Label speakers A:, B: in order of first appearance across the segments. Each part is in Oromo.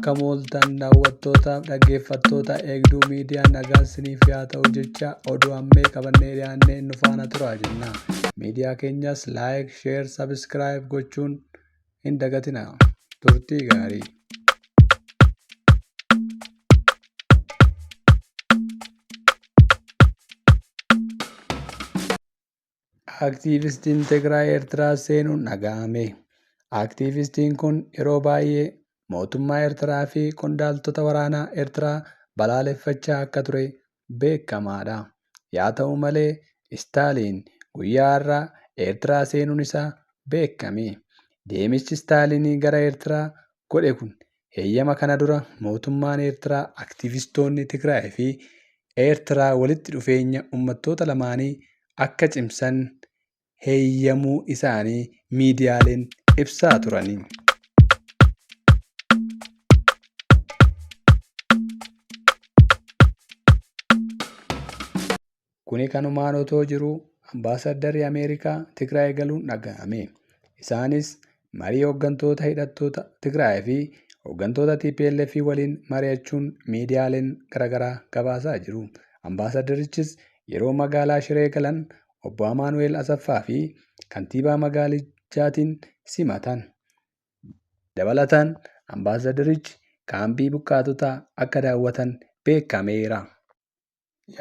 A: Akka mooltan daawwattootaaf dhaggeeffattoota eegduu miidiyaa nagaan isiniif haa ta'u jecha oduu ammee qabannee dhiyaannee nu faana turaa jenna. Miidiyaa keenyas laayik, sheer, sabiskiraayib gochuun hin dagatina. Turtii gaarii. Aktiivistiin Tigraay Eertiraa seenuun dhaga'ame. Aktiivistiin kun yeroo baay'ee mootummaa Eertiraa fi qondaaltota waraanaa Eertiraa balaaleffachaa akka ture beekamaadha. Haa ta'u malee Istaaliin guyyaa har'aa Eertiraa seenuun isaa beekame. Deemichi Istaaliin gara Eertiraa godhe kun heeyyama kana dura mootummaan Eertiraa aktiivistoonni Tigraay fi Eertiraa walitti dhufeenya uummattoota lamaanii akka cimsan heeyyamuu isaanii miidiyaaleen ibsaa turani. Kuni kanumaan otoo jiruu ambaasaddarri Ameerikaa Tigraay galuun dhaga'ame. Isaanis marii hooggantoota hidhattoota Tigraay fi hooggantoota TPLF waliin mari'achuun miidiyaaleen garaagaraa gabaasaa jiru. Ambaasaddarichis yeroo magaalaa Shiree galan obbo Amaanu'eel Asaffaa fi kantiibaa magaalichaatiin simatan. Dabalataan ambaasaddarichi kaampii buqqaatotaa akka daawwatan beekameera.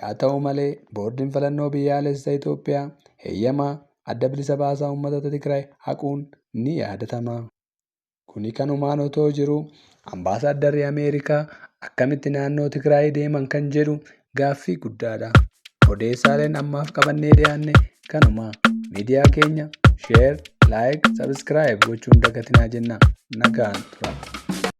A: Haa ta'u malee boordiin filannoo biyyaalessaa Itoophiyaa heeyyama adda bilisa baasaa uummattoota Tigraay haquun ni yaadatama. Kuni kanumaan otoo jiruu ambaasaddarri Ameerikaa akkamitti naannoo Tigraay deeman kan jedhu gaaffii guddaadha. Odeessaaleen ammaaf qabannee dhiyaanne kanuma. Miidiyaa keenya sheer, laayik, sabiskiraayib gochuun dagatinaa jenna. Nagaan tura.